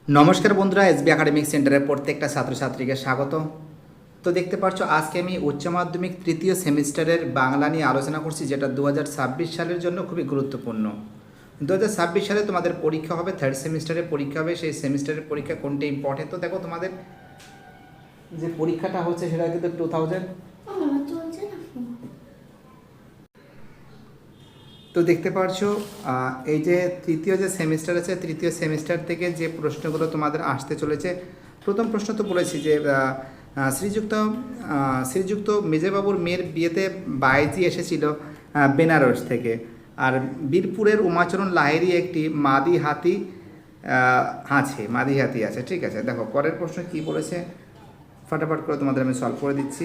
নমস্কার বন্ধুরা, SB academic সেন্টারের প্রত্যেকটা ছাত্রছাত্রীকে স্বাগত। তো দেখতে পাচ্ছ আজকে আমি উচ্চ মাধ্যমিক তৃতীয় সেমিস্টারের বাংলা নিয়ে আলোচনা করছি, যেটা 2026 সালের জন্য খুবই গুরুত্বপূর্ণ। 2026 সালে তোমাদের পরীক্ষা হবে, থার্ড সেমিস্টারের পরীক্ষা হবে। সেই সেমিস্টারের পরীক্ষা কোনটা ইম্পর্টেন্ট, তো দেখো তোমাদের যে পরীক্ষাটা হচ্ছে সেটা কিন্তু 2000। তো দেখতে পাচ্ছো এই যে তৃতীয় যে সেমিস্টার আছে, তৃতীয় সেমিস্টার থেকে যে প্রশ্নগুলো তোমাদের আসতে চলেছে। প্রথম প্রশ্ন তো বলেছি যে শ্রীযুক্ত মেজবাবুর মেয়ের বিয়েতে বাইজি এসেছিল বেনারস থেকে, আর বীরপুরের উমাচরণ লাহিড়ী একটি মাদি হাতি আছে। ঠিক আছে, দেখো পরের প্রশ্ন কি বলেছে, ফটাফট করে তোমাদের আমি সলভ করে দিচ্ছি।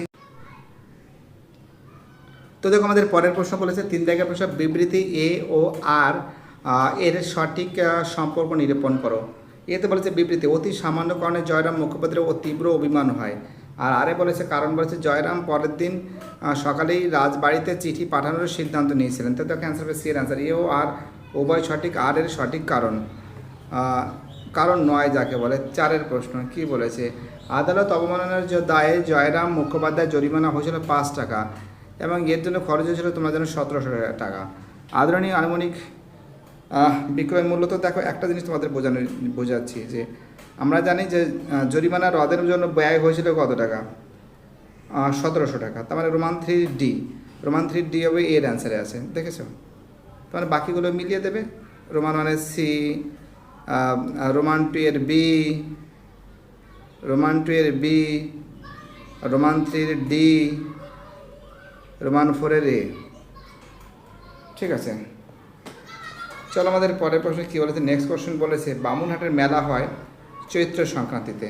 তো দেখো আমাদের পরের প্রশ্ন বলেছে 3 দাগের প্রশ্ন, বিবৃতি এ ও আর এর সঠিক সম্পর্ক নিরূপণ করো। এতে বলেছে বিবৃতি অতি সামান্য কারণে জয়রাম মুখোপাধ্যায়ের ও তীব্র অভিমান হয়। আর আরে বলেছে কারণ বলেছে জয়রাম পরের দিন সকালেই রাজবাড়িতে চিঠি পাঠানোর সিদ্ধান্ত নিয়েছিলেন। তো দেখো অ্যান্সার হবে সি এর অ্যান্সার। এ ও আর উভয় সঠিক। আর এর সঠিক কারণ নয় যাকে বলে। 4 প্রশ্ন কি বলেছে, আদালত অবমাননার দায়ে জয়রাম মুখোপাধ্যায় জরিমানা হয়েছিল 5 টাকা এবং এর জন্য খরচ হয়েছিল তোমার জন্য 1700 টাকা। আদরণীয় আনুমানিক বিক্রয় মূল্য। তো দেখো একটা জিনিস তোমাদের বোঝাচ্ছি যে আমরা জানি যে জরিমানা রদের জন্য ব্যয় হয়েছিল কত টাকা, 1700 টাকা। তার মানে রোমান 3D হবে এর অ্যান্সারে আছে, দেখেছো? তার বাকিগুলো মিলিয়ে দেবে। রোমান 1 সি, রোমান 2 এর বি, রোমান 2 এর বি, রোমান 3 এর ডি, রোমান 4 এর এ। ঠিক আছে, চলো আমাদের পরের প্রশ্ন কী বলেছে। নেক্সট কোশ্চেন বলেছে বামুনহাটের মেলা হয় চৈত্র সংক্রান্তিতে,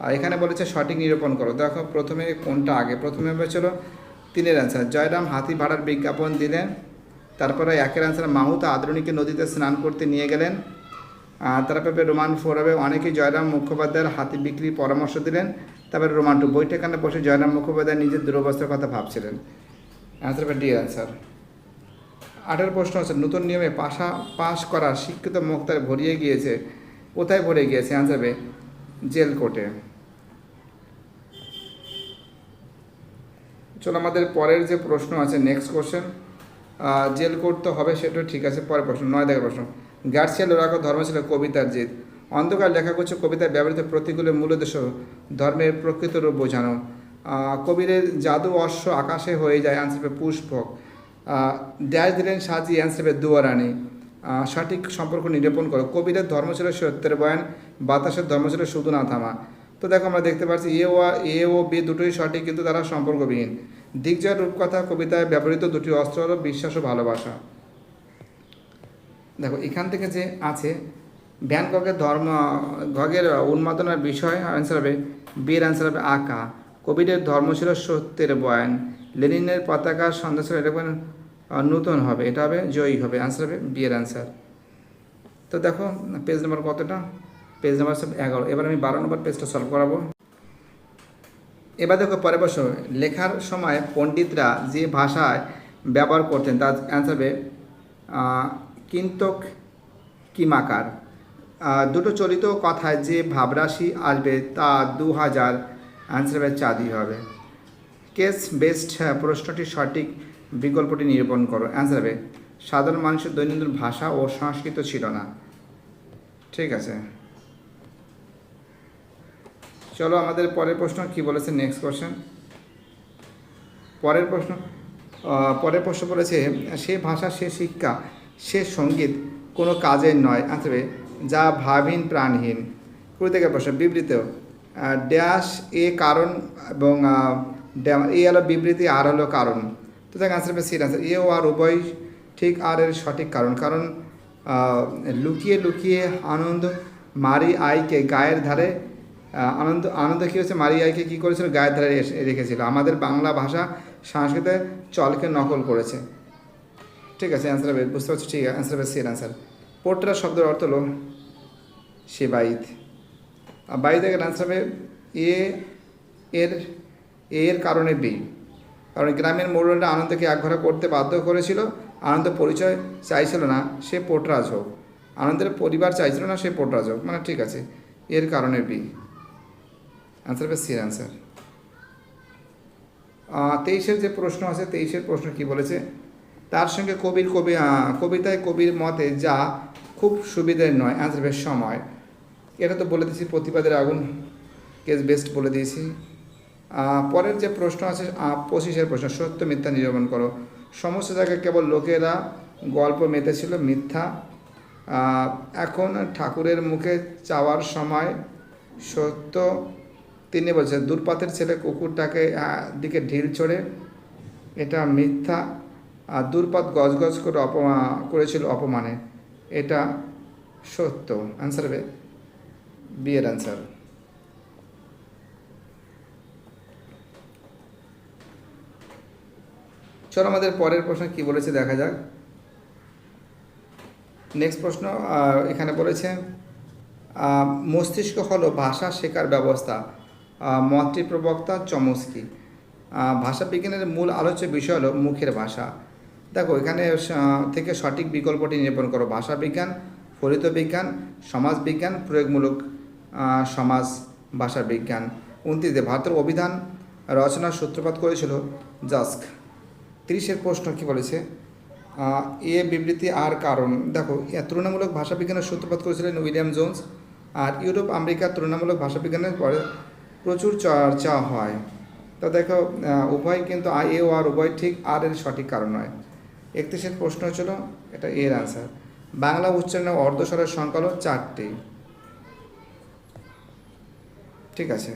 আর এখানে বলেছে সঠিক নিরূপণ করো। দেখো প্রথমে কোনটা আগে, প্রথমে হয়েছিল 3 অ্যান্সার জয়রাম হাতি ভাড়ার বিজ্ঞাপন দিলেন। তারপরে 1 অ্যান্সার মাহুত আদ্রণীকে নদীতে স্নান করতে নিয়ে গেলেন। তারপরে রোমান 4 হবে অনেকেই জয়রাম মুখোপাধ্যায়ের হাতি বিক্রির পরামর্শ দিলেন। তারপরে রোমান 2 বৈঠকখানে বসে জয়রাম মুখোপাধ্যায় নিজের দুরবস্থার কথা ভাবছিলেন। অ্যান্সার হবে ডি অ্যান্সার। 8 প্রশ্ন হচ্ছে নতুন নিয়মে পাশ করা শিক্ষিত মুক্তার ভরিয়ে গিয়েছে, কোথায় ভরে গিয়েছে? অ্যান্সার হবে জেল কোর্টে। চলো আমাদের পরের যে প্রশ্ন আছে নেক্সট কোশ্চেন, জেল কোর্ট তো হবে, সেটা ঠিক আছে। পরের প্রশ্ন 9 দাগের প্রশ্ন, গার্সিয়া লোরাকো ধর্ম ছিল কবিতার জিত। অন্ধকার লেখাগুচ্ছ কবিতায় ব্যবহৃত প্রতীকগুলোর মূল উদ্দেশ্য ধর্মের প্রকৃত রূপ বোঝানো। কবিরের জাদু অশ্ব আকাশে হয়ে যায়, অ্যান্সার হবে পুষ্পক। ড্যাশ দিলেন সাজি, অ্যান্সার হবে দুয়ারানি। সঠিক সম্পর্ক নিরূপণ করো। কবিরের ধর্ম ছিল সত্যের বয়ান, বাতাসের ধর্ম ছিল শুধু না থামা। তো দেখো আমরা দেখতে পাচ্ছি এ ও বি দুটোই সঠিক, কিন্তু তারা সম্পর্কবিহীন। দিগ্জয়ের রূপকথা কবিতায় ব্যবহৃত দুটি অস্ত্র হলো বিশ্বাস ও ভালোবাসা। দেখো এখান থেকে যে আছে ভ্যান গগের উন্মাদনার বিষয়, অ্যান্সার হবে বি এর অ্যান্সার হবে আঁকা। কবিরের ধর্ম ছিল সত্যের বয়ান। লেনিনের পতাকার সন্দেশ ছিল এটা নূতন হবে, এটা হবে জয়ী হবে, অ্যান্সার হবে বি এর অ্যান্সার। তো দেখো পেজ নাম্বার কতটা, পেজ নাম্বার 11। এবার আমি 12 নম্বর পেজটা সলভ করাবো। এবার দেখো পরে বসো, লেখার সময় পণ্ডিতরা যে ভাষায় ব্যবহার করতেন তার অ্যান্সার হবে কিন্তক কিমাকার। দুটো চলিত কথায় যে ভাবরাশি আসবে তা 2000, অ্যান্সার হবে চাঁদি হবে। কেস বেসড প্রশ্নটি সঠিক বিকল্পটি নিরূপণ করো। অ্যান্সার হবে সাধারণ মানুষের দৈনন্দিন ভাষা ও সংস্কৃত ছিল না। ঠিক আছে, চলো আমাদের পরের প্রশ্ন কি বলেছে নেক্সট কোশ্চেন। পরের প্রশ্ন বলেছে সে ভাষা, সে শিক্ষা, সে সঙ্গীত কোনো কাজের নয়, অ্যান্সার হবে যা ভাবহীন প্রাণহীন। 20 থেকে প্রশ্ন বিবৃত ড্যাশ এ কারণ এবং এ হলো বিবৃতি, আর হলো কারণ। তো দেখ অ্যান্সার হবে সি অ্যান্সার। এ ও আর উভয় ঠিক, আর এর সঠিক কারণ লুকিয়ে লুকিয়ে আনন্দ মারি আইকে গায়ের ধারে আনন্দ কী হচ্ছে, মারি আইকে কী করেছিল, গায়ের ধারে রেখেছিল। আমাদের বাংলা ভাষা সংস্কৃতের চলকে নকল করেছে। ঠিক আছে, অ্যান্সার হবে বুঝতে পারছো, ঠিক আছে, অ্যান্সার হবে সি অ্যান্সার। পোট্রা শব্দের অর্থ হলো সেবাইত। বাইত থেকে অ্যান্সার হবে এর কারণে বি, কারণ গ্রামের মোড়লরা আনন্দকে একঘরে করতে বাধ্য করেছিল। আনন্দ পরিচয় চাইছিল না, সে পোটরাজ হোক। আনন্দের পরিবার চাইছিল না, সে পোটরাজ হোক, মানে ঠিক আছে। এর কারণে বি, অ্যান্সার হবে সির অ্যান্সার। 23-এর যে প্রশ্ন আছে, 23-এর প্রশ্ন কি বলেছে, তার সঙ্গে কবিতায় কবির মতে যা খুব সুবিধের নয়, অ্যান্সার হবে সময়। এটা তো বলে দিয়েছি, প্রতিবাদের আগুন কেস বেস্ট বলে দিয়েছি। পরের যে প্রশ্ন আছে 25-এর প্রশ্ন, সত্য মিথ্যা নিরূপণ করো। সমস্ত জায়গায় কেবল লোকেরা গল্প মেতেছিল, মিথ্যা। এখন ঠাকুরের মুখে চাওয়ার সময়, সত্য। তিনি বলছে দুর্পাতের ছেলে কুকুরটাকে দিকে ঢিল ছড়ে, এটা মিথ্যা। আর দুর্পাত গজগজ করে করেছিল অপমানে, এটা সত্য। অ্যান্সার হবে বি এর অ্যান্সার। চলো আমাদের পরের প্রশ্ন কি বলেছে দেখা যাক। নেক্সট প্রশ্ন এখানে বলেছে মস্তিষ্ক হলো ভাষা শেখার ব্যবস্থা, মতটির প্রবক্তা চমস্কি। ভাষা বিজ্ঞানের মূল আলোচ্য বিষয় হলো মুখের ভাষা। দেখো এখানে থেকে সঠিক বিকল্পটি নিরূপণ করো। ভাষা বিজ্ঞান, ফলিত বিজ্ঞান, সমাজ বিজ্ঞান, প্রয়োগমূলক সমাজ ভাষা বিজ্ঞান। 29 ভারতের অভিধান রচনার সূত্রপাত করেছিল জাস্ক। 30-এর প্রশ্ন কি বলেছে, এ বিবৃতি আর কারণ। দেখো তুলনামূলক ভাষাবিজ্ঞানের সূত্রপাত করেছিলেন উইলিয়াম জোন্স। আর ইউরোপ আমেরিকার তুলনামূলক ভাষাবিজ্ঞানের পরে প্রচুর চর্চা হয়। তো দেখো উভয় কিন্তু এ ও আর উভয় ঠিক, আর এর সঠিক কারণ নয়। 31-এর প্রশ্ন ছিল, এটা এর আনসার। বাংলা উচ্চারণে অর্ধস্বরের সংখ্যা হলো 4টি। ঠিক আছে,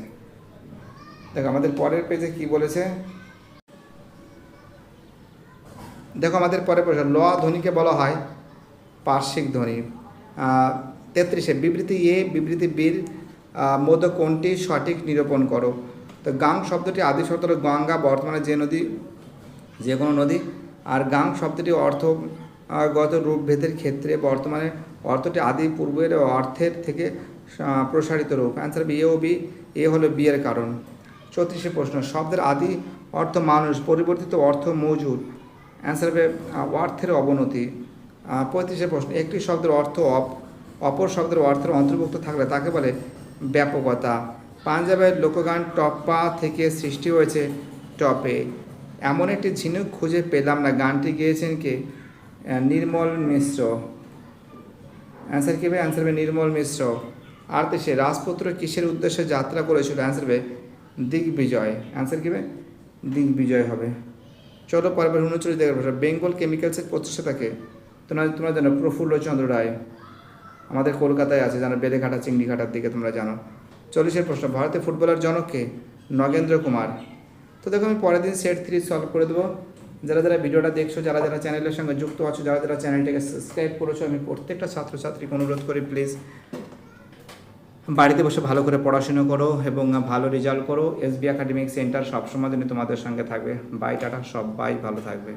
দেখো আমাদের পরের পেজে কি বলেছে, দেখো আমাদের পরে প্রশ্ন, ল ধ্বনিকে বলা হয় পার্শ্বিক ধ্বনি। 33-এ বিবৃতি এ বিবৃতি বির মধ্যে কোনটি সঠিক নিরূপণ করো। তো গাং শব্দটি আদি শব্দ হলো গঙ্গা, বর্তমানে যে নদী, যে কোনো নদী। আর গাং শব্দটি অর্থগত রূপভেদের ক্ষেত্রে বর্তমানে অর্থটি আদি পূর্বের অর্থের থেকে প্রসারিত রূপ। অ্যান্সার বি, এ ও বি। এ হলো বি এর কারণ। 34-এ প্রশ্ন, শব্দের আদি অর্থ মানুষ, পরিবর্তিত অর্থ মজুর। অ্যান্সার হবে অর্থের অবনতি। 35-এর প্রশ্ন, একটি শব্দের অর্থ অপর শব্দের অর্থের অন্তর্ভুক্ত থাকলে তাকে বলে ব্যাপকতা। পাঞ্জাবের লোকগান টপ্পা থেকে সৃষ্টি হয়েছে টপে। এমন একটি ঝিনুক খুঁজে পেলাম না, গানটি গেয়েছেন কে, নির্মল মিশ্র। অ্যান্সার কী হবে, অ্যান্সার হবে নির্মল মিশ্র। 38-এ রাজপুত্র কিসের উদ্দেশ্যে যাত্রা করেছিল। অ্যান্সার হবে দিগ্বিজয়। অ্যান্সার কী হবে, দিগ্বিজয় হবে। চলো পরবার 39 দেখে বসে, বেঙ্গল কেমিক্যালসের প্রতিষ্ঠাতাকে তোমরা জানো প্রফুল্লচন্দ্র রায়, আমাদের কলকাতায় আছে, জানো বেলেঘাটা চিংড়িঘাটার দিকে তোমরা জানো। 40-এর প্রশ্ন, ভারতের ফুটবলার জনককে, নগেন্দ্র কুমার। তো দেখো আমি পরের দিন সেট 3 সলভ করে দেবো। যারা যারা ভিডিওটা দেখছো, যারা যারা চ্যানেলের সঙ্গে যুক্ত আছো, যারা যারা চ্যানেলটাকে সাবস্ক্রাইব করেছো, আমি প্রত্যেকটা ছাত্রছাত্রীকে অনুরোধ করি প্লিজ বাড়িতে বসে ভালো করে পড়াশুনো করো এবং ভালো রেজাল্ট করো। এসবি একাডেমিক সেন্টার সবসময় দিনে তোমাদের সঙ্গে থাকবে। বাই, টাটা, সবাই ভালো থাকবে।